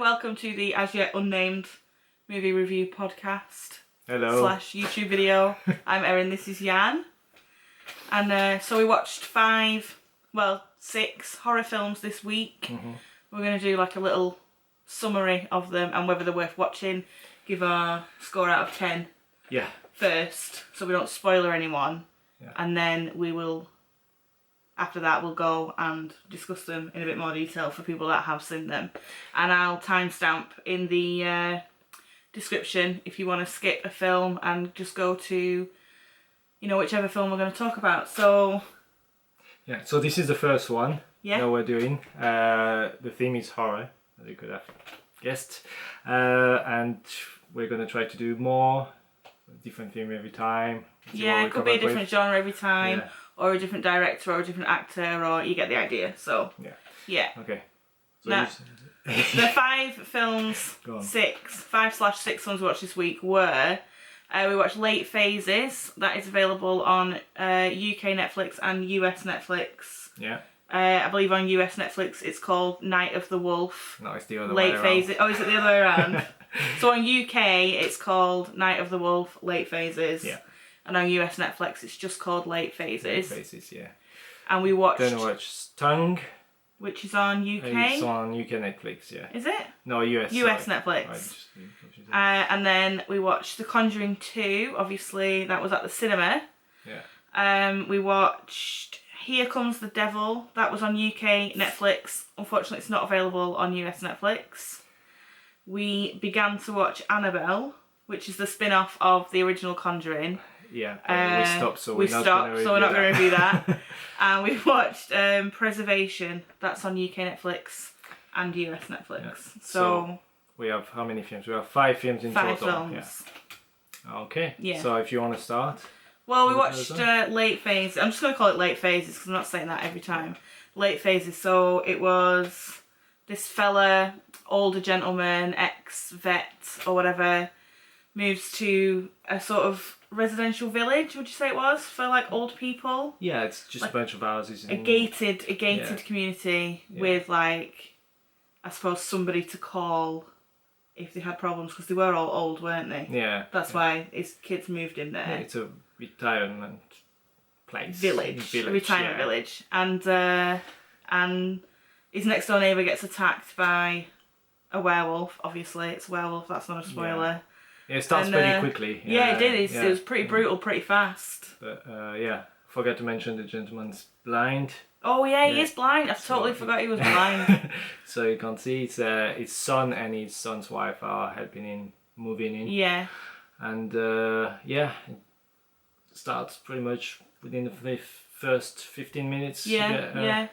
welcome to the as yet unnamed movie review podcast. Hello. / YouTube video. I'm Erinn, this is Yann. And so we watched 6 horror films this week. We're going to do like a little summary of them and whether they're worth watching. Give our score out of 10 first, so we don't spoiler anyone. And then we will, after that, we'll go and discuss them in a bit more detail for people that have seen them. And I'll timestamp in the description if you want to skip a film and just go to, whichever film we're going to talk about. So so this is the first one that we're doing. The theme is horror, as you could have guessed. And we're going to try to do more different theme every time. Yeah, it could be a different genre every time, or a different director, or a different actor, or you get the idea. So yeah. Okay. So now, the 5 films, 5/6 films we watched this week were, we watched Late Phases. That is available on UK Netflix and US Netflix. Yeah. I believe on US Netflix it's called Night of the Wolf. No, it's the other way around. Late Phases. Oh, is it the other way around? So on UK it's called Night of the Wolf, Late Phases. Yeah. And on US Netflix it's just called Late Phases. Late Phases, yeah. And we watched... Then we watched Stung. Which is on UK? It's on UK Netflix, yeah. Is it? No, US. US Netflix. And then we watched The Conjuring 2. Obviously, that was at the cinema. Yeah. We watched Here Comes the Devil. That was on UK Netflix. Unfortunately, it's not available on US Netflix. We began to watch Annabelle, which is the spin-off of the original Conjuring. Yeah, we stopped, so we're not going to review that. And we watched Preservation. That's on UK Netflix and US Netflix. Yeah. So we have how many films? We have 5 films in total. 5 films. Yeah. Okay. Yeah. So if you want to start. Well, we watched Late Phases. I'm just going to call it Late Phases because I'm not saying that every time. Late Phases. So it was this fella, older gentleman, ex-vet or whatever, moves to a sort of residential village, would you say it was, for like old people? Yeah, it's just like a bunch of houses. A gated community with like, I suppose, somebody to call if they had problems, because they were all old, weren't they? Yeah. That's why his kids moved in there. Yeah, it's a retirement place. Village. A retirement village. And his next door neighbour gets attacked by a werewolf. Obviously, it's a werewolf, that's not a spoiler. Yeah. Yeah, it starts pretty quickly. Yeah, it did. It was pretty brutal, pretty fast. But forgot to mention the gentleman's blind. Oh yeah, he is blind. I totally forgot he was blind. So you can see his son and his son's wife are helping him moving in. Yeah. And it starts pretty much within the first 15 minutes. Yeah,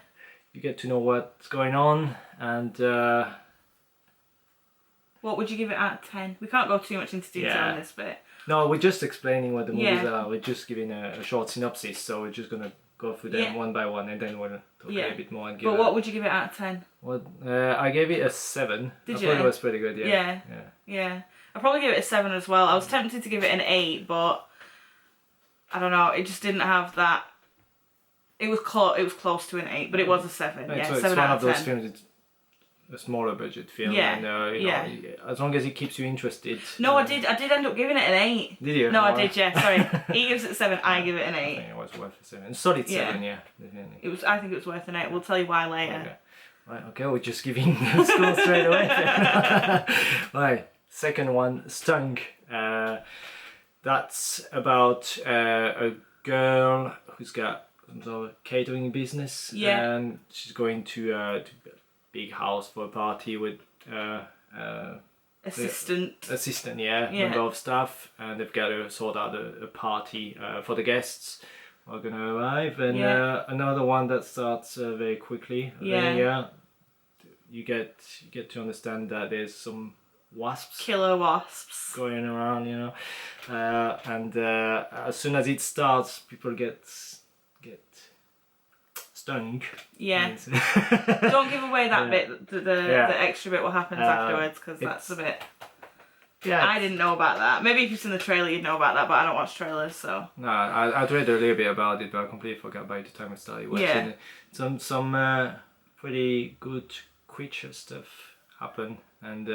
You get to know what's going on, and what would you give it out of 10? We can't go too much into detail on this bit. No, we're just explaining what the movies are. We're just giving a short synopsis, so we're just going to go through them one by one, and then we'll talk a bit more. And what would you give it out of 10? Well, I gave it a 7. Did you? I thought it was pretty good, Yeah. I'd probably give it a 7 as well. I was tempted to give it an 8, but I don't know. It just didn't have that. It was close to an 8, but it was a 7. So 7 it's out one of of those 10. films. It's a smaller budget film, and as long as it keeps you interested. No, I did end up giving it an 8. Did you? No, I did. Yeah, sorry. He gives it a 7. I give it an 8. I think it was worth a 7. Solid 7, definitely. I think it was worth an 8. We'll tell you why later. Okay. Right. Okay. We're just giving the score straight away. Right. Second one, Stung. That's about a girl who's got some sort of catering business, and she's going to a big house for a party with assistant, member of staff, and they've got to sort out a party for the guests who are going to arrive, and another one that starts very quickly. You get to understand that there's some killer wasps going around, and as soon as it starts, people get stung. Yeah. Don't give away that bit, the extra bit what happens afterwards, because that's a bit... Yeah, I didn't know about that. Maybe if you've seen the trailer you'd know about that, but I don't watch trailers, so... No, I'd read a little bit about it, but I completely forgot by the time I started watching it. Some pretty good creature stuff happen, and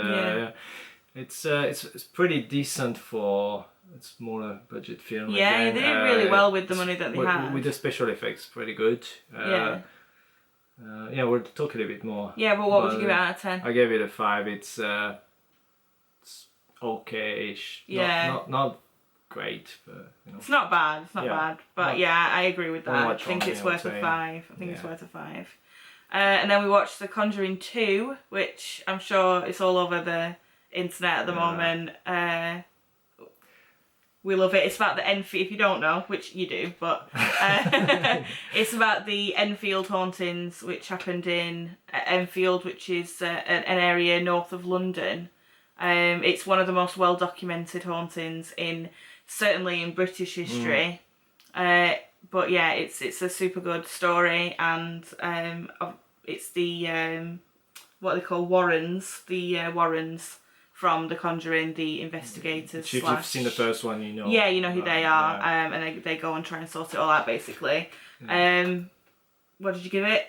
it's pretty decent for a smaller budget film. Yeah, again. they did really well with the money that they had. With the special effects, pretty good. We'll talk a little bit more. Yeah, but what would you give it out of 10? I gave it a 5. It's okay-ish. Yeah. Not great, but it's not bad. It's not bad. But yeah, I agree with that. I think it's worth a 5. I think it's worth a 5. And then we watched The Conjuring 2, which I'm sure it's all over the internet at the moment. We love it. It's about the Enfield, if you don't know, which you do, but it's about the Enfield hauntings, which happened in Enfield, which is an area north of London. It's one of the most well-documented hauntings certainly in British history. But yeah, it's a super good story, and it's the what they call Warrens, the Warrens from The Conjuring, the investigators. If you've seen the first one, you know. Yeah, you know who they are, and they go and try and sort it all out, basically. What did you give it?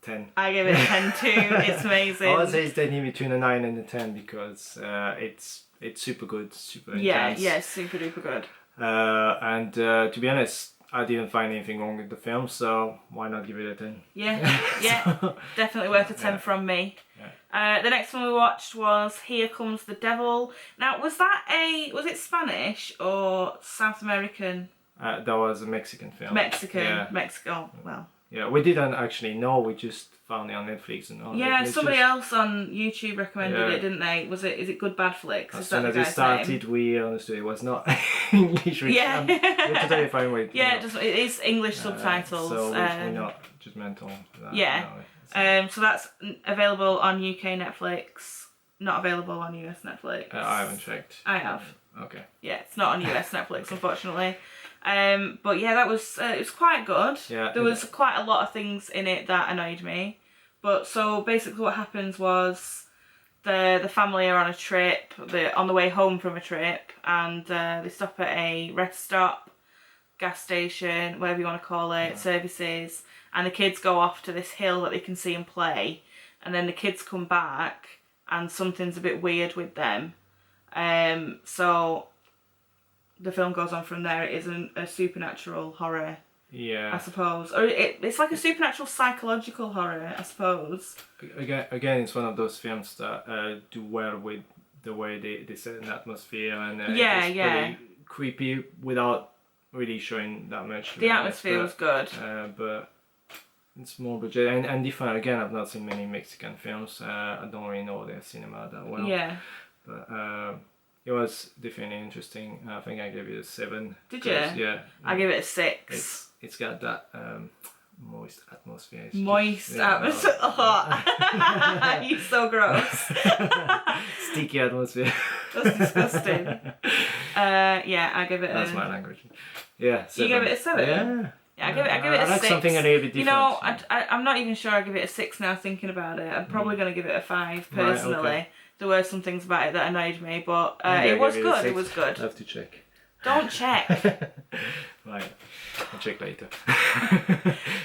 10. I gave it a 10 too. It's amazing. I would say it's definitely between a 9 and a 10 because it's super good, super intense. Yeah, super duper good. And to be honest, I didn't find anything wrong with the film, so why not give it a 10? Yeah, definitely worth a 10 from me. The next one we watched was Here Comes the Devil. Now, was it Spanish or South American? That was a Mexican film. Mexico, well. Yeah, we didn't actually know, we just found it on Netflix and all. Yeah, somebody else on YouTube recommended it, didn't they? Is it Good Bad Flicks? As soon as it started, we understood it was not English. Yeah. We're totally fine with it is English subtitles. So we're not judgmental. So that's available on UK Netflix, not available on US Netflix. I haven't checked. I have. Okay. Yeah, it's not on US Netflix, unfortunately. But yeah, that was it was quite good. Yeah, there was quite a lot of things in it that annoyed me. But so basically what happens was the family are on a trip, they're on the way home from a trip, and they stop at a rest stop, gas station, whatever you want to call it, services, and the kids go off to this hill that they can see and play, and then the kids come back and something's a bit weird with them. So the film goes on from there. It isn't a supernatural horror, I suppose, or it's like a supernatural psychological horror, I suppose. Again, it's one of those films that do well with the way they set an atmosphere, and it's pretty creepy without really showing that much. The atmosphere was good, but it's more budget and different. Again, I've not seen many Mexican films. I don't really know their cinema that well. Yeah. But it was definitely interesting. I think I gave it a 7. Did you? Yeah. I gave it a 6. It's got that moist atmosphere. Atmosphere. Oh, you're so gross. Sticky atmosphere. That's disgusting. I give it. That's my language. Yeah. 7. You gave it a 7. Yeah. Yeah, I give it a 6. Something a little bit different. You know, I'm not even sure I give it a 6 now thinking about it. I'm probably going to give it a 5 personally. Right, okay. There were some things about it that annoyed me, but it was good. It was good. I have to check. Don't check. Right, I'll check later.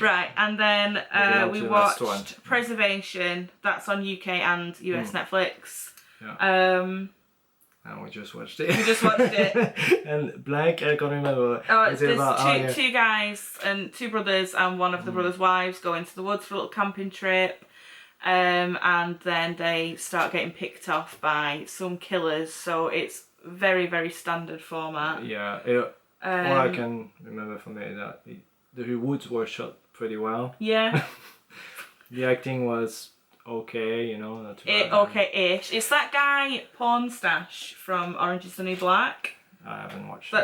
Right, and then we watched Preservation. That's on UK and US Netflix. Yeah. And we just watched it. And blank, I can't remember. There's two guys and 2 brothers, and one of the brothers' wives go into the woods for a little camping trip. And then they start getting picked off by some killers. So it's very, very standard format. Yeah. All I can remember from it is that the woods were shot pretty well. Yeah. The acting was okay, not too bad. Okay-ish. It's that guy Pornstache from Orange Is the New Black. I haven't watched. I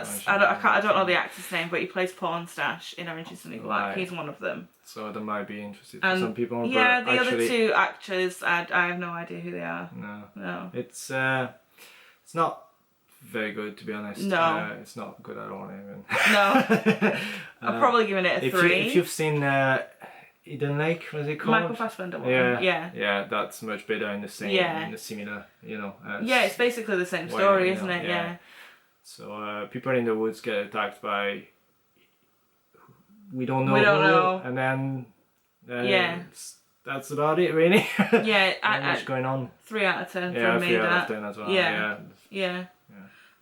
don't know the actor's name, but he plays Pornstache in Orange Is the New Black. Right. He's one of them. So that might be interesting for some people. Yeah, the other 2 actors, I have no idea who they are. No. It's not very good, to be honest. No. It's not good at all even. No. I'm probably giving it a 3. If you've seen Eden Lake, was it called? Michael Fassbender one. Yeah, that's much better in the same, in the similar, it's basically the same story, isn't it? Yeah. So people in the woods get attacked by we don't know, and then that's about it, really. Yeah, not much going on. 3 out of 10 Yeah, from me. 3 out of 10 as well. Yeah.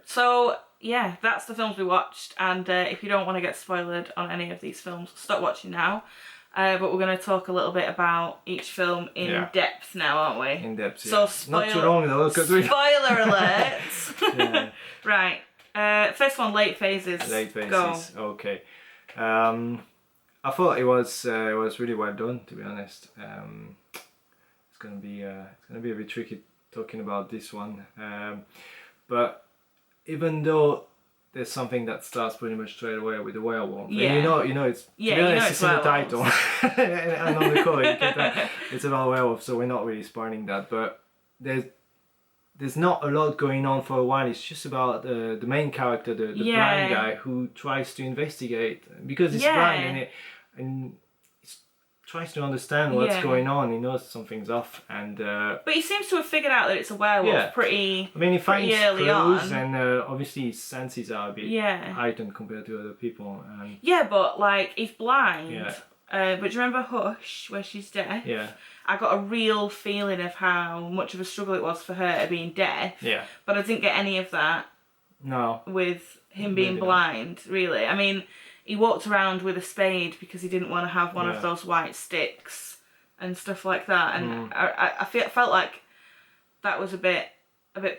So yeah, that's the films we watched, and if you don't want to get spoiled on any of these films, stop watching now. But we're going to talk a little bit about each film in depth now, aren't we? In depth, So not too long though, because spoiler alert! Right. First one, Late Phases. Late Phases. Go. Okay. I thought it was really well done, to be honest. It's gonna be a bit tricky talking about this one, but even though there's something that starts pretty much straight away with the werewolf, and you know it's, to be honest, it's in the title and on the cover you can tell it's about werewolf, so we're not really spoiling that. But there's not a lot going on for a while. It's just about the main character, the blind guy, who tries to investigate because he's blind and tries to understand what's going on. He knows something's off, and but he seems to have figured out that it's a werewolf pretty. I mean, he finds early clues, on. and obviously his senses are a bit heightened compared to other people. And yeah, but like he's blind. But do you remember Hush, where she's deaf? Yeah. I got a real feeling of how much of a struggle it was for her being deaf. Yeah. But I didn't get any of that. No. With him being blind, really. I mean, he walked around with a spade because he didn't want to have one of those white sticks and stuff like that. And I felt like that was a bit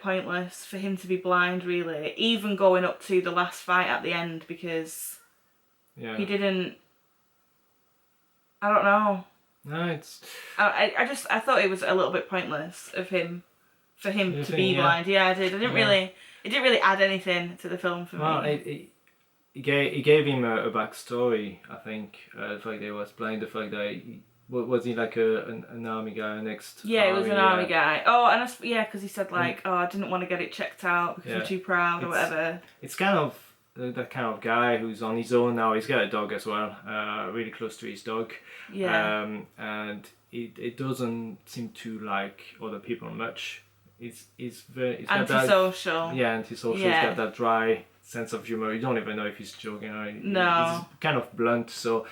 pointless for him to be blind, really. Even going up to the last fight at the end, because he didn't. I don't know. No, it's. I thought it was a little bit pointless of him, for him to be blind. Yeah, I did. I didn't really. It didn't really add anything to the film for me. Well, he gave him a backstory. I think the fact that he was blind, the fact that was he like an army guy next? Yeah, he was an army guy. Oh, and because he said like, I didn't want to get it checked out because I'm too proud or whatever. It's kind of that kind of guy who's on his own now. He's got a dog as well, really close to his dog. Yeah. And it doesn't seem to like other people much. He's very antisocial. Antisocial. He's got that dry sense of humor. You don't even know if he's joking or he's kind of blunt. So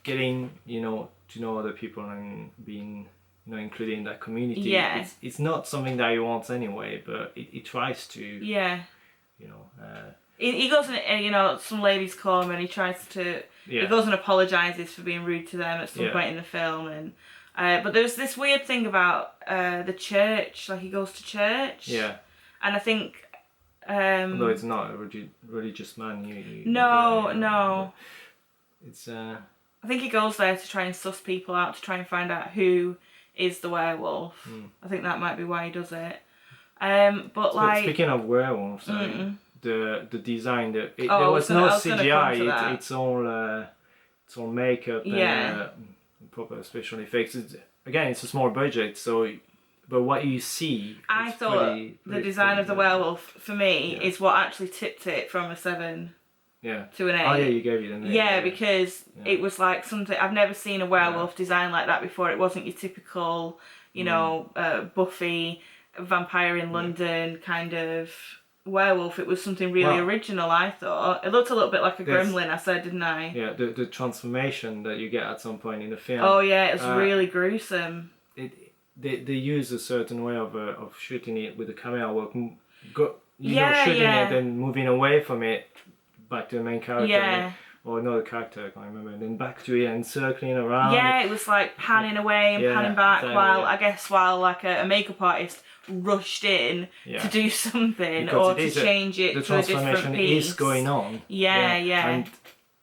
getting to know other people and being included in that community, it's not something that he wants anyway, but he tries to. He goes and some ladies call him and he tries to. He goes and apologises for being rude to them at some point in the film, and but there's this weird thing about the church. Like he goes to church. Yeah. And I think. Although it's not a religious man, no. It's. I think he goes there to try and suss people out, to try and find out who is the werewolf. I think that might be why he does it. But like. Speaking of werewolves, the design, there was no CGI. It's all makeup and proper special effects. It's a small budget, so. But what you see, I thought the design of the werewolf for me is what actually tipped it from a 7 to an 8. Oh yeah, you gave it an 8. Yeah, because it was like something I've never seen a werewolf design like that before. It wasn't your typical, Buffy, vampire in London kind of werewolf. It was something really original. I thought it looked a little bit like a gremlin. I said, didn't I? Yeah, the transformation that you get at some point in the film. Oh yeah, it was really gruesome. They use a certain way of shooting it with the camera work. Shooting it, then moving away from it, back to the main character, or another character, I can't remember, and then back to it and circling around. Yeah, it was like panning away and panning back while like a makeup artist rushed in to do something or to change it to a different piece. The transformation is going on. Yeah. And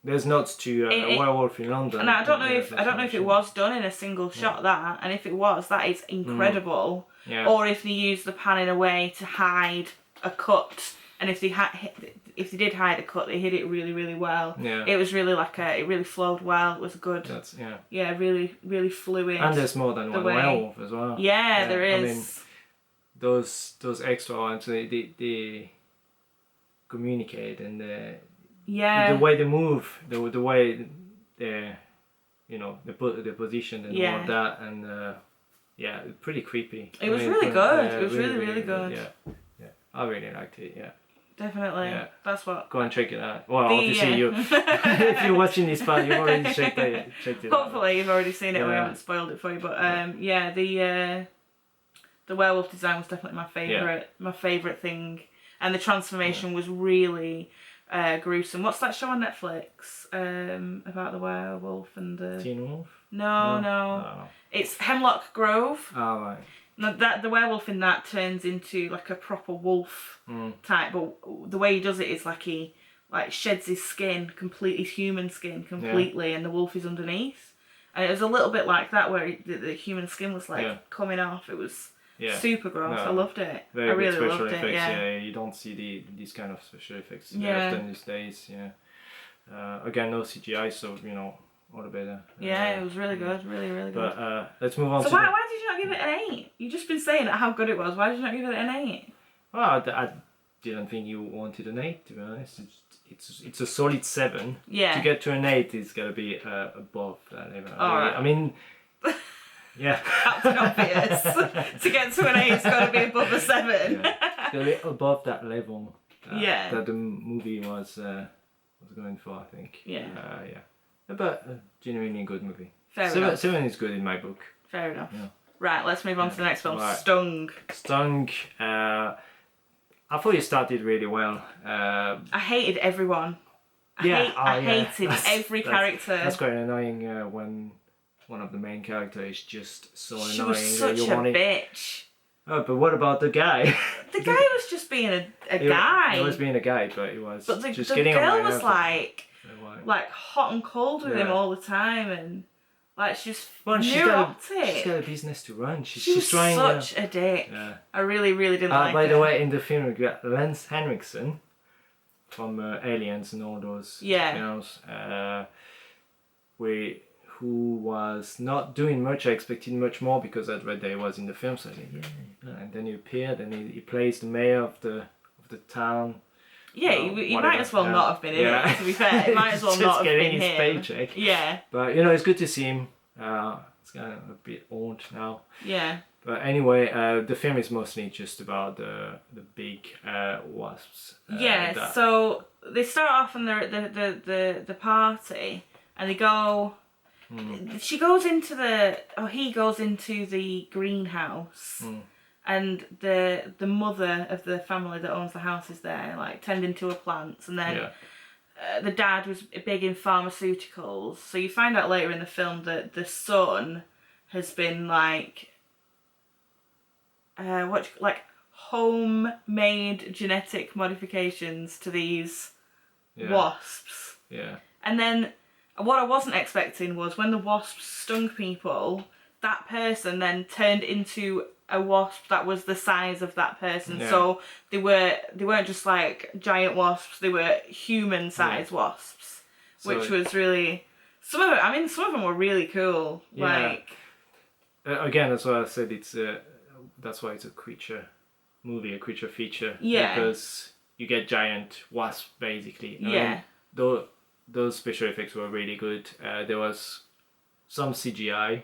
there's nods to a werewolf in London. And I don't know if it was done in a single shot that, and if it was, that is incredible. Or if they used the panning away to hide a cut, and if they did hide a cut, they hid it really, really well. Yeah. It was really it really flowed well. It was good. Really, really fluid. And there's more than one werewolf as well. Yeah, there is. I mean, those extra ones, they communicate and the way they move, the way they the position and all of that, and pretty creepy. It was really good. It was really, really good. Yeah, I really liked it. Yeah. definitely. Yeah. That's what. Go and check it out. Well, obviously you, if you're watching this part, you've already checked it out. Hopefully you've already seen it. We haven't spoiled it for you, but the werewolf design was definitely my favourite. My favourite thing, and the transformation was really gruesome. What's that show on Netflix about the werewolf and the Teen Wolf? No. It's Hemlock Grove. Oh right. Now that the werewolf in that turns into like a proper wolf type, but the way he does it is like he sheds his skin completely, his human skin completely, and the wolf is underneath. And it was a little bit like that where the human skin was coming off. It was super gross. No, I loved it. Very I really good special loved effects. it. Yeah, you don't see these kind of special effects very often these days. Yeah. Again, no CGI, so all the better. Yeah, it was really good, really good. But let's move on. So why did you not give it an 8? You've just been saying how good it was. Why did you not give it an 8? Well, I didn't think you wanted an 8, to be honest. It's a solid 7. Yeah. To get to an 8, it's gotta be above that level. Alright. I mean, yeah. Captain Obvious. To get to an 8, it's got to be above a 7. Yeah. It's gotta be above that level. Yeah. That the movie was going for, I think. Yeah. Yeah. But genuinely good movie. Fair enough. 7 is good in my book. Fair enough. Yeah. Right, let's move on to the next film. Right. Stung. Stung. I thought it started really well. I hated everyone. I hated every character. That's quite annoying when one of the main characters is just so annoying. She was such a bitch. Oh, but what about the guy? The guy was just being a guy. He was being a guy, but he was just the getting on my girl was nerves. like hot and cold with him all the time, and like she's neurotic. She's got a business to run. She was trying. Such a dick. Yeah. I really didn't like by her. the way, in the film we got Lance Henriksen from Aliens and all those films. Who was not doing much. I expected much more because I'd read that he was in the film. So I said, and then he appeared and he plays the mayor of the town. Yeah, he might as well not have been in it, to be fair. It might as well not have been him. Just getting his paycheck. Yeah. But, it's good to see him. It's kind of a bit old now. Yeah. But anyway, the film is mostly just about the big wasps. So they start off on the party and they go... He goes into the greenhouse. And the mother of the family that owns the house is there, like tending to her plants, and then the dad was big in pharmaceuticals. So you find out later in the film that the son has been like homemade genetic modifications to these wasps. Yeah. And then what I wasn't expecting was when the wasps stung people, that person then turned into a wasp that was the size of that person. So they weren't just like giant wasps, they were human sized wasps. Which was really some of them were really cool. Again, that's why I said that's why it's a creature movie, a creature feature. Yeah. Because you get giant wasps basically. I mean, those special effects were really good. There was some CGI.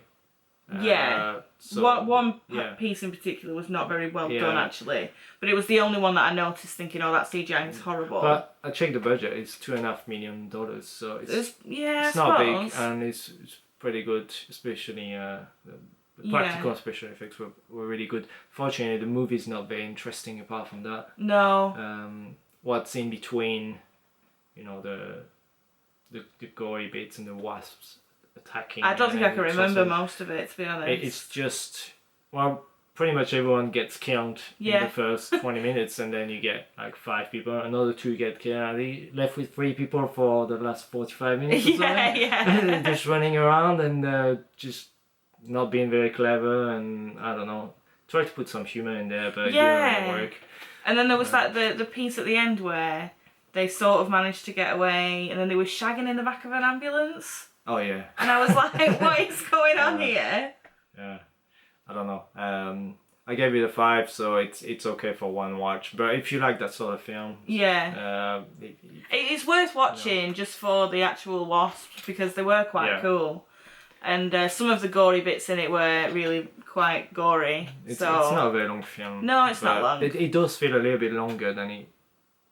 One piece in particular was not very well done actually, but it was the only one that I noticed thinking, oh, that CGI is horrible. But I checked the budget, it's $2.5 million, so it's not big, and it's pretty good, especially the practical special effects were really good. Fortunately, the movie's not very interesting apart from that. No. What's in between, the gory bits and the wasps attacking. I don't think I can remember most of it, to be honest. It's just, pretty much everyone gets killed in the first 20 minutes, and then you get like 5 people, another 2 get killed, and they left with 3 people for the last 45 minutes or so. They're just running around and just not being very clever, and I don't know, try to put some humor in there, but it didn't work. And then there was the piece at the end where they sort of managed to get away, and then they were shagging in the back of an ambulance. Oh yeah. And I was like, what is going on here? Yeah, I don't know. I gave it a 5, so it's okay for one watch. But if you like that sort of film, it's worth watching just for the actual wasps because they were quite cool, and some of the gory bits in it were really quite gory. It's not a very long film. No, it's not long. It does feel a little bit longer than it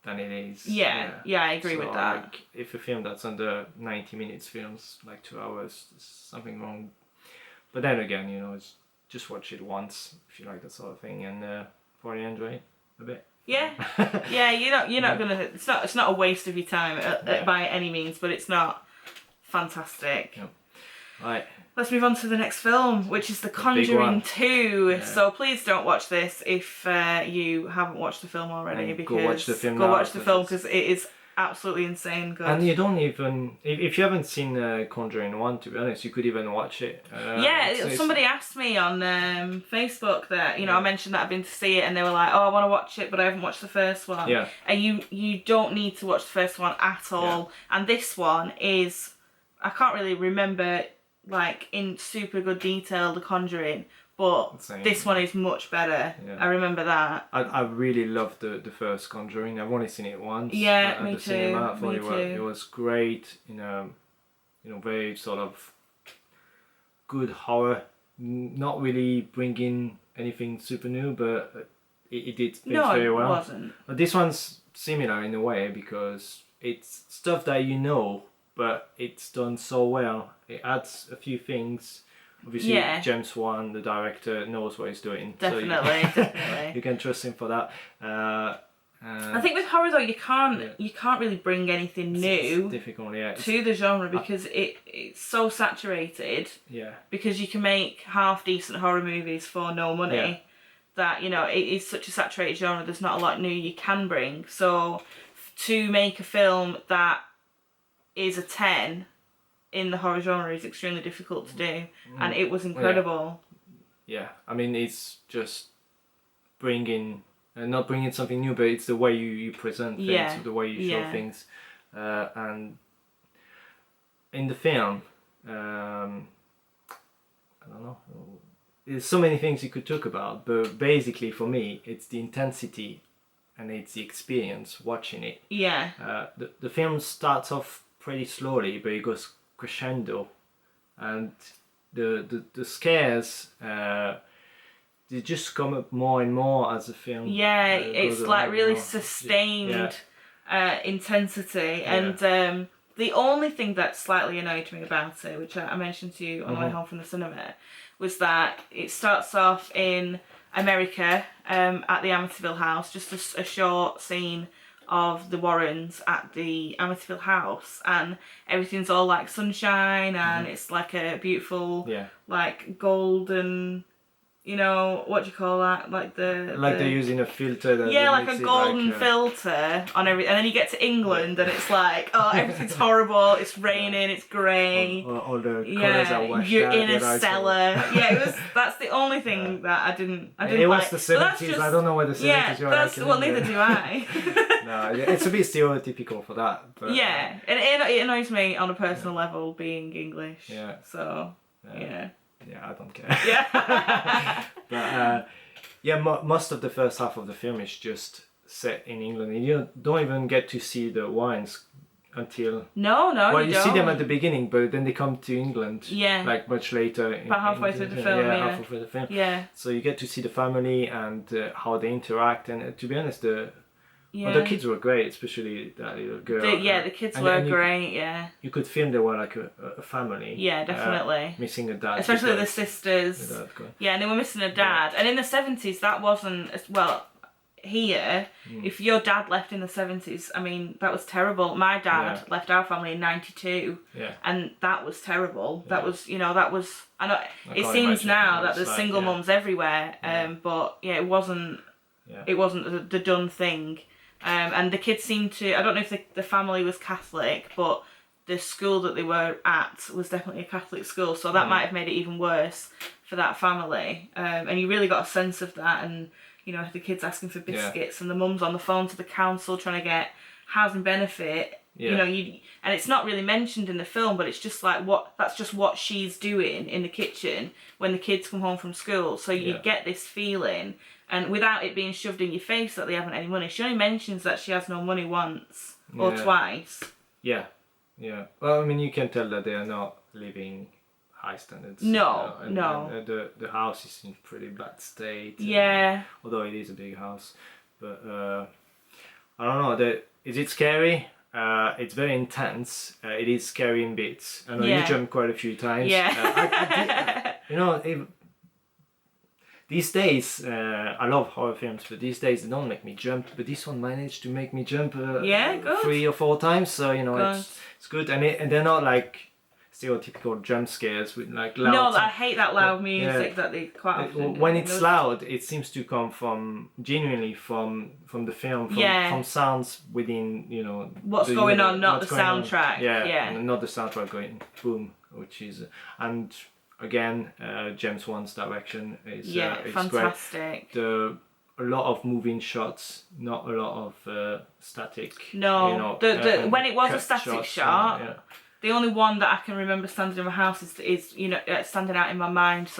than it is. Yeah, I agree with that. Like, if a film that's under 90 minutes films like 2 hours, there's something wrong. But then again, you know, it's just watch it once if you like that sort of thing, and probably enjoy it a bit. Yeah, you're not gonna. It's not a waste of your time by any means, but it's not fantastic. Yeah. Right. Let's move on to the next film, which is The Conjuring 2. Yeah. So please don't watch this if you haven't watched the film already. And because go watch the film. Because it is absolutely insane good. And you don't even, if you haven't seen Conjuring 1, to be honest, you could even watch it. Somebody asked me on Facebook that, you know, I mentioned that I've been to see it, and they were like, oh, I want to watch it, but I haven't watched the first one. Yeah. And you don't need to watch the first one at all. Yeah. And this one is, I can't really remember like in super good detail The Conjuring, but this one is much better. Yeah. I remember that. I really loved the first Conjuring. I've only seen it once. Yeah, at me the too. Cinema. I thought it was great. You know, very sort of good horror. Not really bringing anything super new, but it did things very well. No, it wasn't. But this one's similar in a way because it's stuff that you know, but it's done so well. It adds a few things. Obviously, James Wan, the director, knows what he's doing. Definitely, so definitely. You can trust him for that. I think with horror though, you can't really bring anything new. It's difficult, to the genre because it's so saturated. Yeah. Because you can make half decent horror movies for no money. Yeah. That, you know, it is such a saturated genre. There's not a lot new you can bring. So to make a film that is a 10 in the horror genre is extremely difficult to do, and it was incredible. Yeah, I mean, it's just bringing, not bringing something new, but it's the way you present things, the way you show things, and in the film, I don't know, there's so many things you could talk about, but basically for me, it's the intensity and it's the experience watching it. Yeah. The film starts off pretty slowly, but it goes crescendo, and the scares they just come up more and more as the film. Yeah, it's like really sustained intensity, and the only thing that slightly annoyed me about it, which I mentioned to you on the way home from the cinema, was that it starts off in America at the Amityville house, just a short scene of the Warrens at the Amityville house, and everything's all like sunshine, and it's like a beautiful like golden, you know, what do you call that, like they're using a filter that like a golden filter on every, and then you get to England and it's like, oh, everything's horrible, it's raining, it's grey, all the colours are washed you're out, in a cellar. That's the only thing that I didn't it was the 70s. I don't know why the 70s were like. Well, neither do I. No, it's a bit stereotypical for that, but and it annoys me on a personal level being English. So I don't care. But most of the first half of the film is just set in England, and you don't even get to see the Warrens until you see them at the beginning, but then they come to England like much later. About halfway through the film. Halfway through the film. So you get to see the family and how they interact, and to be honest, the kids were great, especially that little girl. The kids were great. You could feel they were like a family. Yeah, definitely. Missing a dad. Especially the sisters. And they were missing a dad. And in the 70s, that wasn't, well, here, if your dad left in the 70s, I mean, that was terrible. My dad left our family in 92. And that was terrible. That was, I know, it seems now that there's single mums everywhere. But it wasn't the done thing. And the kids seemed to, I don't know if the family was Catholic, but the school that they were at was definitely a Catholic school, so that might have made it even worse for that family. And you really got a sense of that, and the kids asking for biscuits, and the mum's on the phone to the council trying to get housing benefit. And it's not really mentioned in the film, but it's just like that's just what she's doing in the kitchen when the kids come home from school. So you get this feeling. And without it being shoved in your face that they haven't any money. She only mentions that she has no money once or twice. Yeah. Well, I mean, you can tell that they are not living high standards. No. And the house is in pretty bad state. Yeah. Although it is a big house. But I don't know. Is it scary? It's very intense. It is scary in bits. I know you jumped quite a few times. Yeah. You know, these days, I love horror films, but these days they don't make me jump. But this one managed to make me jump 3 or 4 times. So you know, it's good, and they're not like stereotypical jump scares with like loud. No, I hate that loud music that they quite often do. When it's loud, it seems to come genuinely from the film, from sounds within, you know, what's going on, not the soundtrack. And not the soundtrack going boom, which is and again, James Wan's direction is fantastic. Great. A lot of moving shots, not a lot of static. No, you know, when it was a static shot. The only one that I can remember standing in my house is you know, standing out in my mind,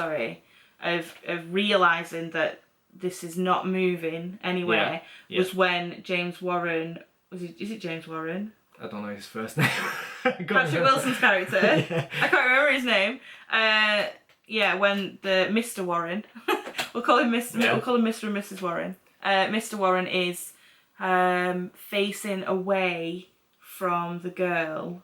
of realising that this is not moving anywhere, was when James Warren, is it James Warren? I don't know his first name. Patrick Wilson's character. I can't remember his name. When the Mr. Warren, we'll call him Mr. We'll call him Mr. and Mrs. Warren. Mr. Warren is facing away from the girl.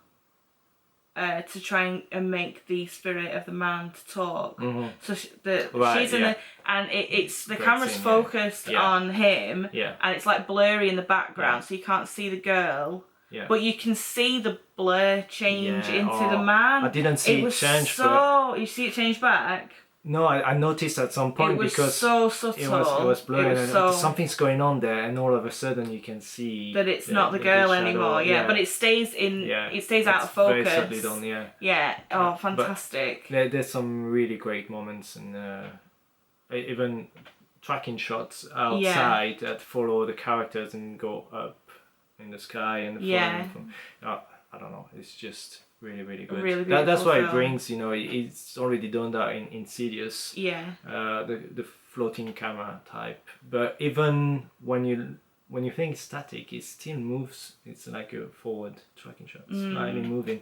To try and make the spirit of the man to talk. So she's in and it's the camera's focused on him, and it's like blurry in the background, so you can't see the girl, but you can see the blur change into the man. I didn't see it change. So you see it change back. No, I noticed at some point because so subtle. It was blurry and something's going on there, and all of a sudden you can see that it's not the girl anymore. But it stays in. It stays out of focus. Very subtly done. Oh, fantastic! But there's some really great moments, and even tracking shots outside that follow the characters and go up in the sky and from. I don't know. It's just. Really, really good. Really that's why it brings, you know, it's already done that in Insidious. The floating camera type. But even when you think static, it still moves. It's like a forward tracking shot, slightly moving,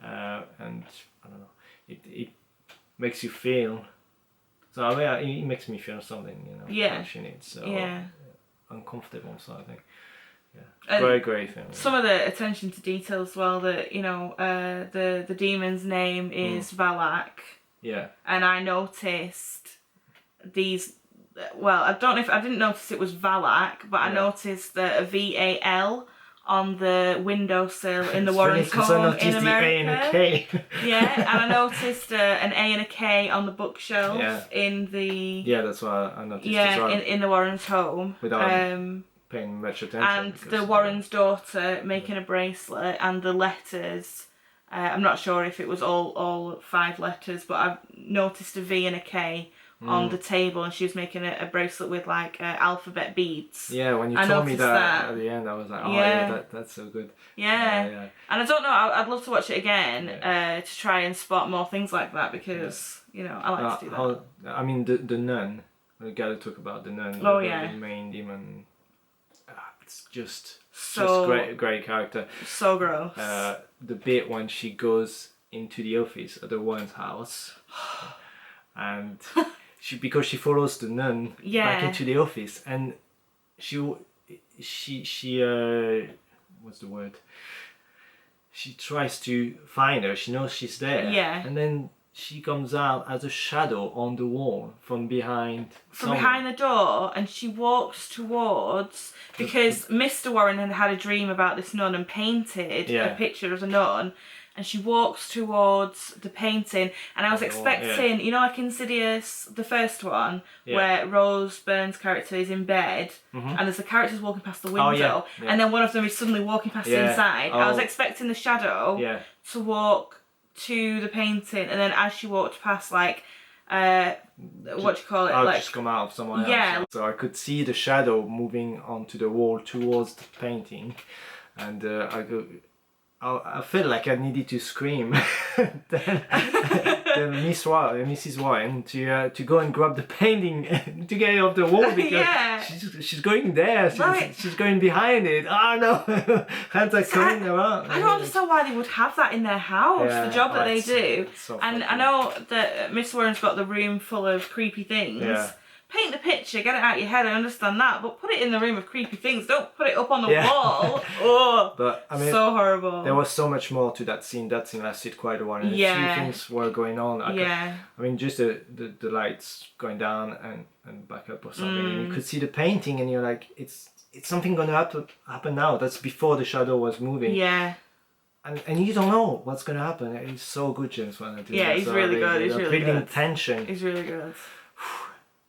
and I don't know. It makes you feel. So it makes me feel something, you know. Watching it, so uncomfortable. So I think. Very great film. Some of the attention to detail as well. That you know, the demon's name is Valak. And I noticed these. Well, I don't know if I didn't notice it was Valak, but I noticed a VAL on the windowsill in the Warren's home in America. The A and a K. And I noticed an A and a K on the bookshelf in the. Yeah, that's what I noticed as well. in the Warren's home. Without paying much attention. And the Warren's daughter making a bracelet, and the letters. I'm not sure if it was all 5 letters, but I've noticed a V and a K on the table, and she was making a bracelet with like alphabet beads. Yeah, when you told me that at the end, I was like, oh that's so good. And I don't know, I'd love to watch it again to try and spot more things like that, because you know I like to do that. I mean the nun. We gotta talk about the nun. The main demon. It's just great character. So gross. The bit when she goes into the office at the Warren's house, and because she follows the nun back into the office, and she what's the word? She tries to find her. She knows she's there. And then she comes out as a shadow on the wall from behind. Behind the door, and she walks towards, because Mr. Warren had a dream about this nun and painted a picture of the nun, and she walks towards the painting, and I was expecting, you know, like Insidious, the first one, where Rose Byrne's character is in bed, and there's the characters walking past the window, and then one of them is suddenly walking past the inside. I was expecting the shadow to walk to the painting, and then as she walked past, like what do you call it? Like just come out of somewhere else. So I could see the shadow moving onto the wall towards the painting, and I felt like I needed to scream. then Mrs. Warren to go and grab the painting to get it off the wall, because she's going there. She's going behind it. Oh no! Hands are coming around. I don't understand why they would have that in their house. The job that they do. So and I know that Miss Warren's got the room full of creepy things. paint the picture, get it out of your head, I understand that, but put it in the room of creepy things. Don't put it up on the wall. Oh, but I mean, so horrible. There was so much more to that scene. That scene lasted quite a while, and a few things were going on. I mean, just the lights going down and back up or something, and you could see the painting, and you're like, it's something gonna happen now. That's before the shadow was moving. Yeah. And you don't know what's gonna happen. It's so good, James Wan. Yeah, he's really good. He's really building good. tension. He's really good.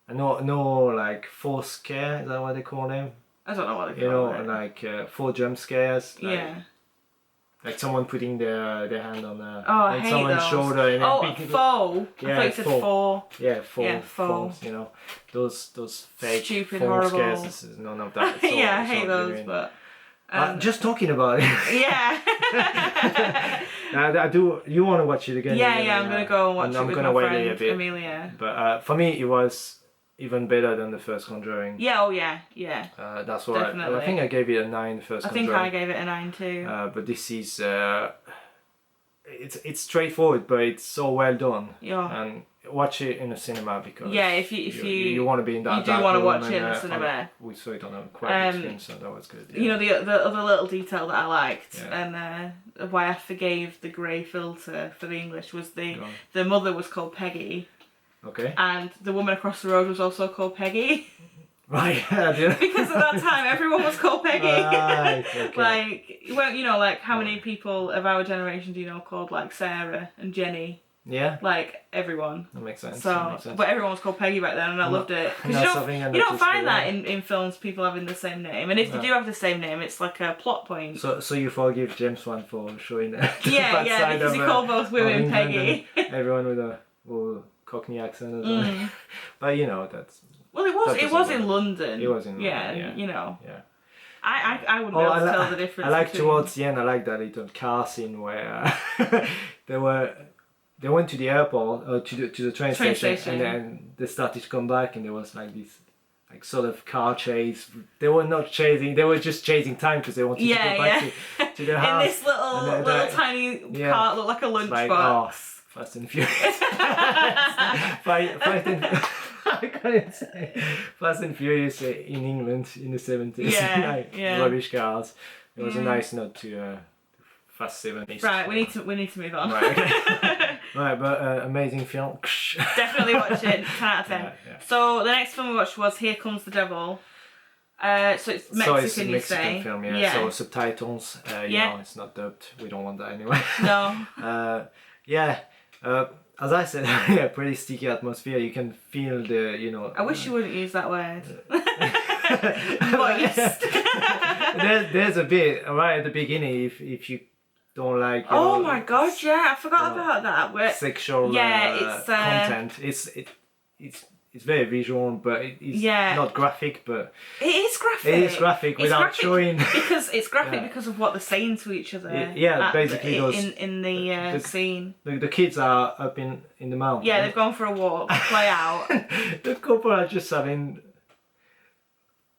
And no, like 4 scare. Is that what they call them? I don't know what they call it. Like 4 jump scares. Like, like someone putting their hand on someone's shoulder. And faux. Yeah, I thought you said 4. Yeah, faux. Yeah, faux. You know, those fake, stupid, horrible horrible scares. This is none of that. I hate those, but. Just talking about it. Yeah. I do. You want to watch it again? Yeah, I'm gonna go and watch it with my friend a bit. Amelia. But for me, it was even better than the first Conjuring. Yeah. Oh yeah. That's what I think I gave it a 9. The first Conjuring. I think I gave it a 9 too. But this is it's straightforward, but it's so well done. Yeah. And watch it in a cinema because if you want to be in that. You do want to watch it in a cinema. We saw it on a quiet screen, so that was good. Yeah. You know the other little detail that I liked and why I forgave the grey filter for the English was the mother was called Peggy. Okay. And the woman across the road was also called Peggy. Right. Because at that time everyone was called Peggy. Right. Okay. Like, well, you know, like how many people of our generation do you know called like Sarah and Jenny? Yeah. Like everyone. That makes sense. But everyone was called Peggy back then, and I loved it. Because you don't find that in films, people having the same name, and if they do have the same name, it's like a plot point. So you forgive James Wan for showing that? Yeah, because he called both women Peggy. Everyone with a Cockney accent as well. But you know that's. Well, it was in London. It was in London. Yeah, you know. Yeah. I wouldn't be able to tell the difference. I like towards the end. I like that little car scene where they went to the airport to the train station, and then they started to come back, and there was like this like sort of car chase. They were not chasing; they were just chasing time because they wanted to go back to their house. In this little tiny car, looked like a lunchbox. Fast and Furious. I can't say Fast and Furious in England in the 70s. Rubbish cars. It was a nice note to Fast 70s. Right, we need to move on. Right, okay. Right, but amazing film. Definitely watch it. 10 out of 10. Yeah. So the next film we watched was Here Comes the Devil. So it's Mexican, you say? Film, yeah. So subtitles. You know, it's not dubbed. We don't want that anyway. No. As I said, yeah, pretty sticky atmosphere. You can feel the, I wish you wouldn't use that word. There's a bit right at the beginning if you don't like. Oh my god! Yeah, I forgot about that. Sexual content. It's very visual, but it's not graphic. But it is graphic. It is graphic without showing. Because it's graphic because of what they're saying to each other. Basically those in the scene. The kids are up in the mountain. Yeah, they've gone for a walk, play out. The couple are just having.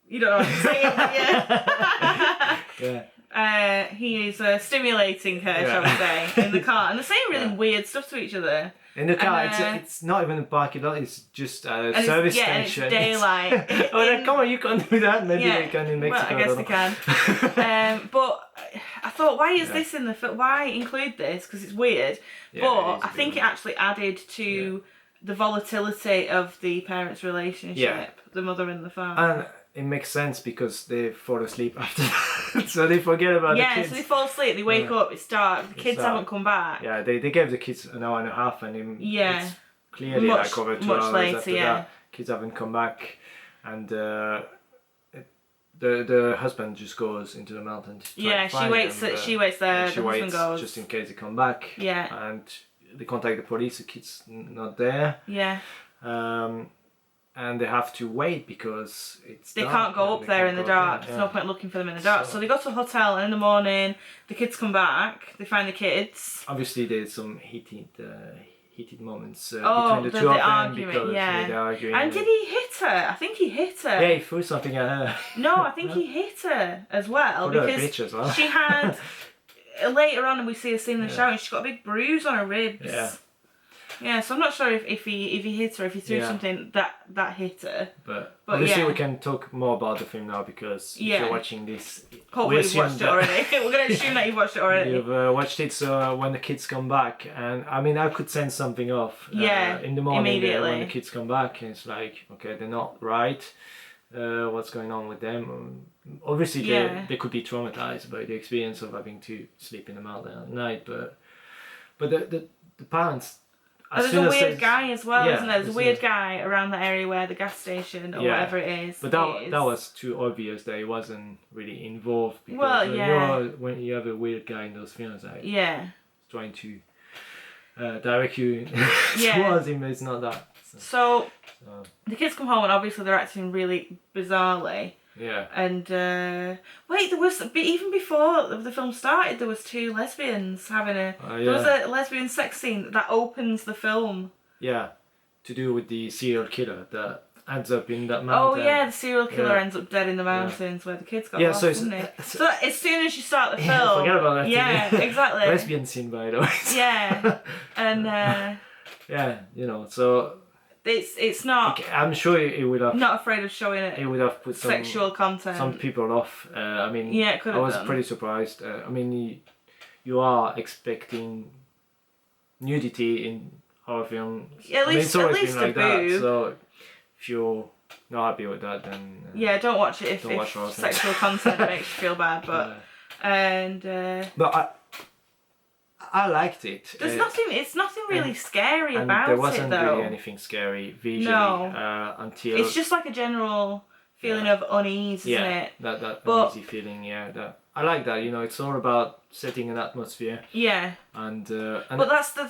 You don't know what I'm saying, yeah. He is stimulating her, shall we say, in the car, and they're saying really weird stuff to each other. In the car, it's not even a parking lot; it's just a service station. It's daylight. Come on, you can't do that. Maybe they can in Mexico. Well, I guess they can. But I thought, why is this in the film? Why include this? Because it's weird. Yeah, but I think it actually added to the volatility of the parents' relationship, the mother and the father. And it makes sense because they fall asleep after that. So they forget about the kids. Yeah, so they fall asleep, they wake up, it's dark, the kids haven't come back. Yeah, they gave the kids an hour and a half and it's clearly like over 2 hours later, after that. Kids haven't come back and the husband just goes into the mountain to try to find them. She waits there, the husband goes. Just in case they come back. Yeah. And they contact the police, the kid's not there. Yeah. And they have to wait because it's they dark. can't go up there in the dark. There's no point looking for them in the dark. So they go to a hotel and in the morning the kids come back. They find the kids. Obviously there's some heated moments between the two of them because they're arguing. And did he hit her? I think he hit her. Yeah, he threw something at her. No, I think he hit her as well because she had later on we see a scene in the shower and she's got a big bruise on her ribs. Yeah. Yeah, so I'm not sure if he hit her, if he threw something that hit her. But obviously we can talk more about the film now, because if you're watching this, hopefully you've watched it already. We're going to assume that you've watched it already. You've watched it, so when the kids come back, and I mean, I could sense something off. In the morning immediately. When the kids come back, it's like, okay, they're not right. What's going on with them? Obviously, they could be traumatized by the experience of having to sleep in the mountain at night, but the parents. There's a weird guy as well, isn't there? There's a weird guy around the area where the gas station or whatever it is. But that was too obvious that he wasn't really involved. Because, when you have a weird guy in those films, like trying to direct you towards him, it's not that. So the kids come home and obviously they're acting really bizarrely. Yeah. And wait, there was even before the film started, there was two lesbians having there was a lesbian sex scene that opens the film. Yeah, to do with the serial killer that ends up in that mountain. Oh yeah, the serial killer ends up dead in the mountains where the kids got lost, doesn't it? So as soon as you start the film, forget about that. Yeah, exactly. Lesbian scene, by the way. Yeah, and yeah, you know, so. It's not. I'm sure it would have. Not afraid of showing it. It would have put sexual content. Some people off. I mean, it could have I was pretty surprised. I mean, you are expecting nudity in horror films. At least a boob. That, so if you're not happy with that, then don't watch it if sexual content makes you feel bad. But but I liked it. There's nothing. It's nothing really scary about it, there wasn't though. really anything scary visually. No. Until it's just like a general feeling of unease, isn't it? that uneasy feeling. Yeah, I like that. You know, it's all about setting an atmosphere. Yeah. And but that's the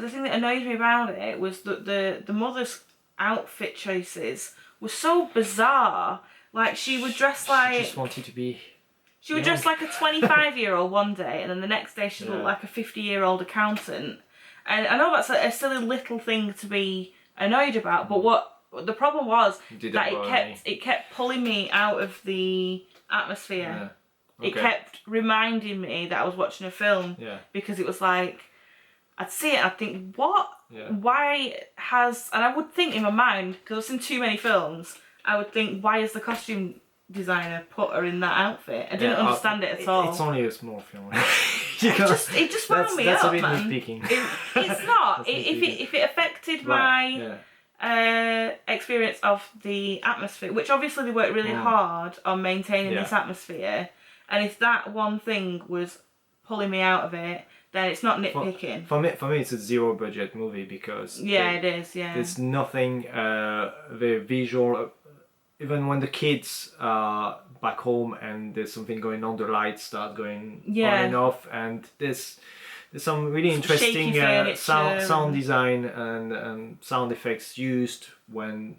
thing that annoyed me about it was that the mother's outfit choices were so bizarre. Like she would dress like. She just wanted to be. She would dress like a 25-year-old one day, and then the next day she'd look like a 50-year-old accountant. And I know that's a silly little thing to be annoyed about, but what the problem was that it kept pulling me out of the atmosphere. Yeah. Okay. It kept reminding me that I was watching a film because it was like I'd see it and I'd think, what? Yeah. Why has... And I would think in my mind, because I've seen too many films, I would think, why is the costume designer put her in that outfit? I didn't understand it at all. It's only a small film. it just wound me up, a bit man. It's not. If it affected my experience of the atmosphere, which obviously they worked really hard on maintaining this atmosphere, and if that one thing was pulling me out of it, then it's not nitpicking. For me, it's a zero budget movie because it is. Yeah, there's nothing very visual. Even when the kids are back home and there's something going on, the lights start going on and off, and there's some really interesting sound design and sound effects used when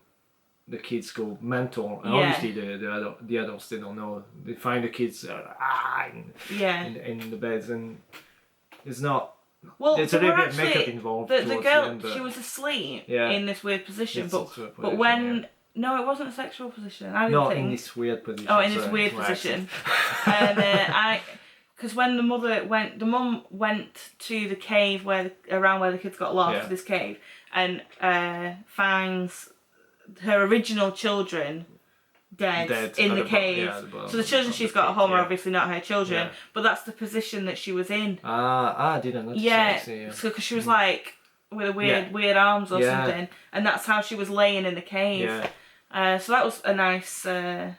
the kids go mental. And obviously the adults, they don't know. They find the kids in the beds, and it's not. Well, there's a little bit of makeup involved. The girl, she was aslead in this weird position, but when. No, it wasn't a sexual position. I didn't think. In this weird position. Oh, in this weird position. And because when the mum went to the cave around where the kids got lost, this cave, and finds her original children dead in the cave. So the children she's got at home are obviously not her children, but that's the position that she was in. I didn't notice. Yeah, so because she was like with a weird arms or something, and that's how she was laying in the cave. Yeah. So that was a nice and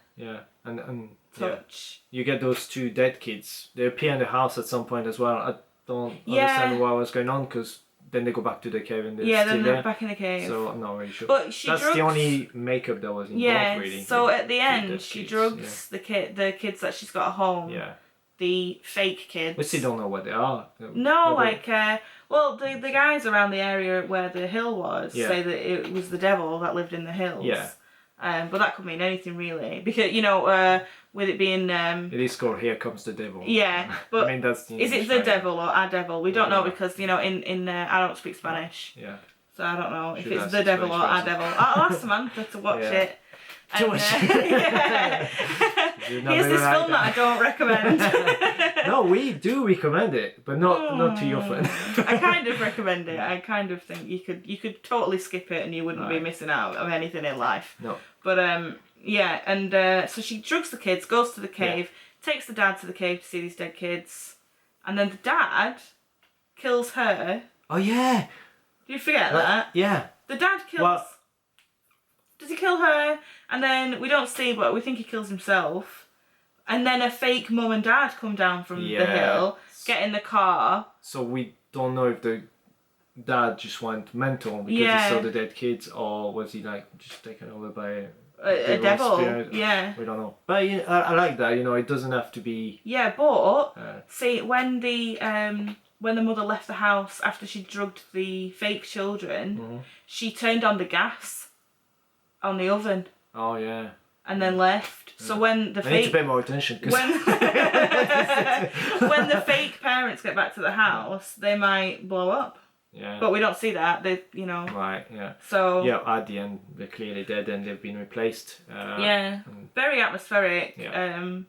touch. You get those two dead kids. They appear in the house at some point as well. I don't understand what was going on, because then they go back to the cave and they're back in the cave. So I'm not really sure. But that's the only makeup that was involved, really. So at the end, she drugs the kids that she's got at home. Yeah. The fake kids. We still don't know what they are. No, the guys around the area where the hill was say that it was the devil that lived in the hills. Yeah. But that could mean anything really, because with it being it is called Here Comes the Devil. Yeah, but I mean, that's is it the devil or a devil? We don't know, because in I don't speak Spanish. Yeah. So I don't know if it's the devil or a devil. I'll ask Samantha to watch it. And, here's this film that I don't recommend. No, we do recommend it, but not too often. I kind of recommend it. I kind of think you could totally skip it and you wouldn't be missing out of anything in life. No. But yeah, and so she drugs the kids, goes to the cave, takes the dad to the cave to see these dead kids, and then the dad kills her. Oh yeah. Did you forget that? Yeah. The dad kills. Well, does he kill her? And then we don't see, but we think he kills himself. And then a fake mum and dad come down from the hill, get in the car. So we don't know if the dad just went mental because he saw the dead kids, or was he like just taken over by a devil? Spirit? Yeah. We don't know. But I like that. It doesn't have to be. Yeah, but see when the mother left the house after she drugged the fake children, she turned on the gas on the oven. Oh yeah. And then left. So when the I need to pay more attention. When the fake parents get back to the house, they might blow up. Yeah. But we don't see that. They, Right. Yeah. So. Yeah. At the end, they're clearly dead and they've been replaced. Very atmospheric. Yeah.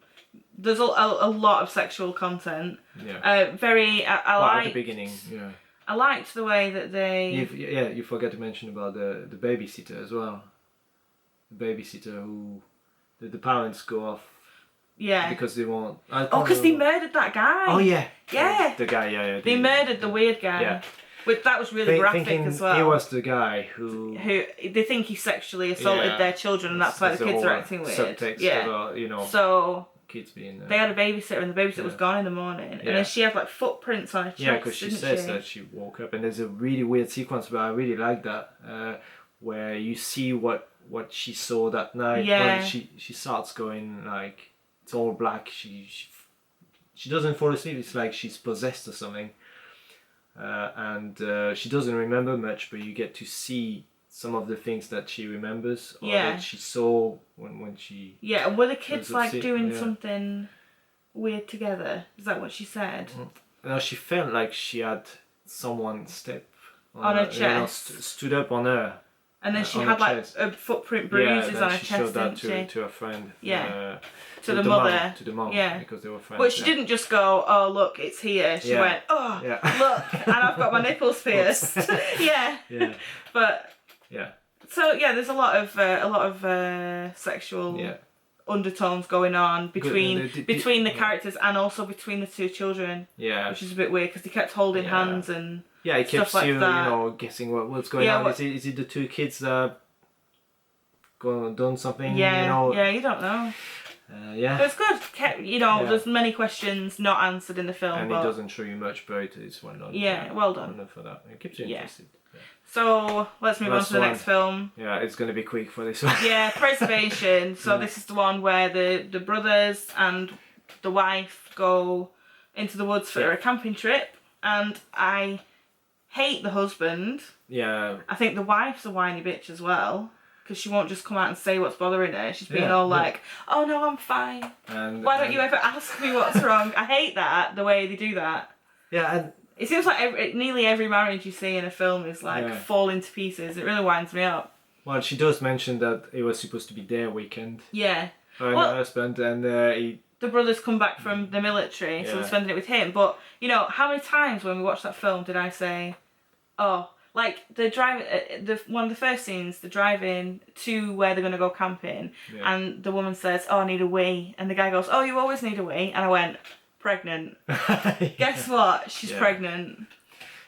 There's a lot of sexual content. Yeah. I like. At the beginning. Yeah. I liked the way that they. You forgot to mention about the babysitter as well. The babysitter who the parents go off. Yeah. Because they won't. Because they murdered that guy. Oh yeah. Yeah. The guy. Yeah. They murdered the weird guy. Yeah. Which that was really graphic as well. He was the guy who they think he sexually assaulted their children, and that's why the kids are acting weird. Subtext about, So kids being. They had a babysitter, and the babysitter was gone in the morning, and then she had like footprints on her chest. Yeah, because she says that she woke up, and there's a really weird sequence, but I really like that, where you see what she saw that night. Yeah. She starts going like it's all black. She doesn't fall asleep. It's like she's possessed or something. And she doesn't remember much, but you get to see some of the things that she remembers or that she saw when she. Yeah, were the kids like doing something weird together? Is that what she said? No, she felt like she had someone step on her chest, stood up on her. And then she had like a footprint bruises on her chest, showed that didn't she? To her friend. Yeah. To the mother. To the mom. Yeah. Because they were friends. But she didn't just go, oh look, it's here. She went, oh look, and I've got my nipples pierced. Yeah. But. Yeah. So there's a lot of sexual undertones going on between the characters and also between the two children. Yeah. Which is a bit weird because they kept holding hands and. Yeah, it keeps like you, that. Guessing what's going on. Is it the two kids that done something? Yeah, you don't know. Yeah. But it's good. There's many questions not answered in the film. And it doesn't show you much, but it's well done. Yeah, well done. Well done for that. It keeps you interested. Yeah. So, let's move on to the next film. Yeah, it's going to be quick for this one. Yeah, Preservation. So this is the one where the brothers and the wife go into the woods for a camping trip. And I hate the husband. Yeah. I think the wife's a whiny bitch as well. Because she won't just come out and say what's bothering her. She's being all like, oh no, I'm fine. Why don't you ever ask me what's wrong? I hate that, the way they do that. Yeah, and it seems like nearly every marriage you see in a film is like falling to pieces. It really winds me up. Well, she does mention that it was supposed to be their weekend. Yeah. Her and her husband, and the brothers come back from the military, so they're spending it with him. But, how many times when we watched that film did I say, oh, like the drive, one of the first scenes, the driving to where they're going to go camping, and the woman says, oh, I need a wee. And the guy goes, oh, you always need a wee. And I went, pregnant. Guess what? She's pregnant.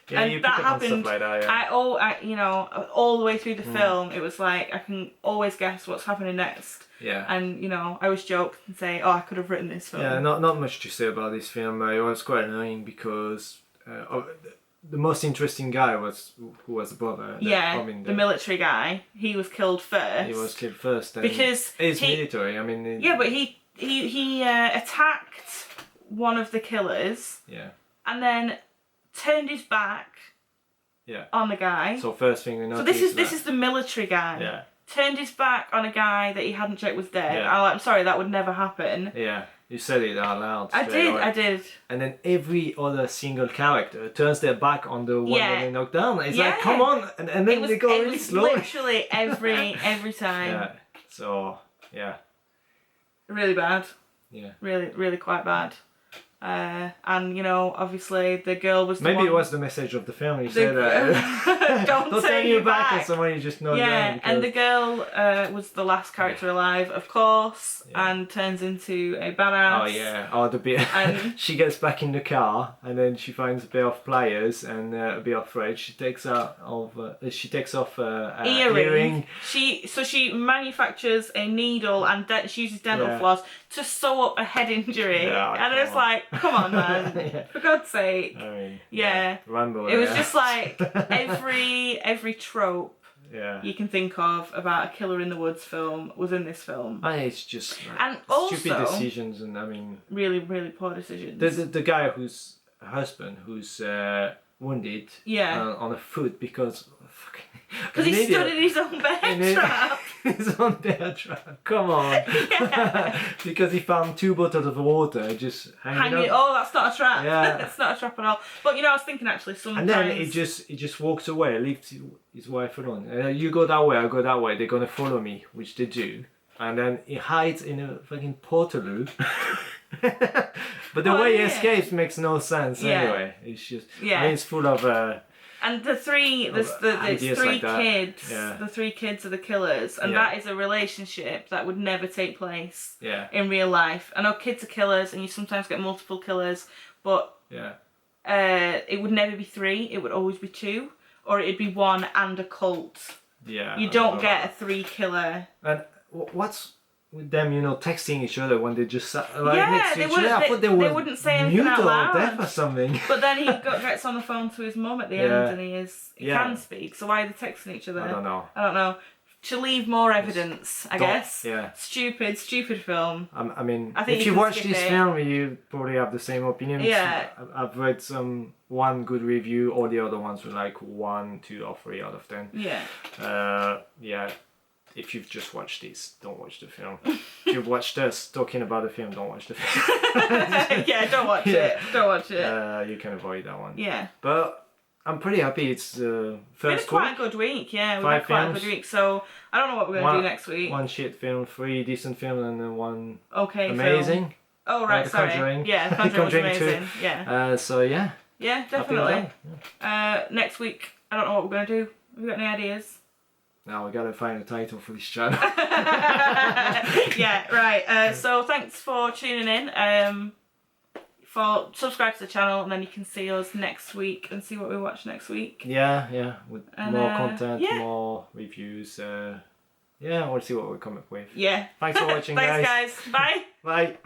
Yeah, and that happened. Like that, all the way through the film, it was like I can always guess what's happening next. Yeah. And I always joke and say, "Oh, I could have written this film." Yeah, not much to say about this film. It was quite annoying because the most interesting guy was who was the brother. The military guy. He was killed first. He was killed first because he's military. I mean. But he attacked one of the killers. Yeah. And then turned his back on the guy. So first thing we noticed. So this is the military guy. Yeah. Turned his back on a guy that he hadn't checked was dead. Yeah. I'm sorry, that would never happen. Yeah. You said it out loud. I did. And then every other single character turns their back on the one that they knocked down. It's like, come on, and then they go really slow. Literally every time. Yeah. So Really bad. Yeah. Really, really quite bad. And you know, obviously the girl was the maybe one... it was the message of the film. You say that don't turn your back on someone you just know. Yeah, and the girl was the last character alive, of course, and turns into a badass. Oh yeah, oh the bit. And she gets back in the car and then she finds a bit of pliers and a bit of thread. She takes off an earring. She manufactures a needle and she uses dental floss to sew up a head injury. Yeah, and it's like, come on, man, for God's sake. I mean, Rambo. It was just like every trope you can think of about a killer in the woods film was in this film. And it's just and stupid also, decisions, and I mean really, really poor decisions. The guy whose husband who's wounded on a foot because he stood in his own bear trap. His own bear trap. Come on. Because he found 2 bottles of water just hanging up. Oh, that's not a trap. Yeah. That's not a trap at all. But you know, I was thinking actually sometimes. And then he just walks away, leaves his wife alone. You go that way, I go that way. They're gonna follow me, which they do. And then he hides in a fucking portaloo. But the way he escapes makes no sense anyway. It's just I mean, it's full of and the three kids, Yeah. the 3 kids are the killers, and that is a relationship that would never take place in real life. I know kids are killers, and you sometimes get multiple killers, but it would never be 3. It would always be 2, or it'd be 1 and a cult. Yeah. You don't get a 3 killer. And what's with them, you know, texting each other when they just sat next to each other? I thought they wouldn't say anything out loud. Or deaf or something. But then he gets on the phone to his mum at the end, and he can speak. So why are they texting each other? I don't know. To leave more evidence, I guess. Yeah. Stupid film. I mean, I think if you watch this film, you probably have the same opinion. Yeah. I've read one good review. All the other ones were like 1, 2, or 3 out of 10. Yeah. If you've just watched this, don't watch the film. If you've watched us talking about the film, don't watch the film. Don't watch it. Don't watch it. You can avoid that one. Yeah. But I'm pretty happy it's the first week. It's quite a good week, yeah. We had quite a good week. So I don't know what we're going to do next week. 1 shit film, 3 decent film, and then 1 amazing film. Oh, right, sorry. Conjuring. Yeah, Conjuring was amazing. 2. Yeah. So yeah. Yeah, definitely. Next week, I don't know what we're going to do. Have you got any ideas? Now we gotta find a title for this channel. Yeah, right. So thanks for tuning in. Subscribe to the channel, and then you can see us next week and see what we watch next week. Yeah, with more content, more reviews. We'll see what we come up with. Yeah. Thanks for watching, guys. Thanks, guys. Bye. Bye.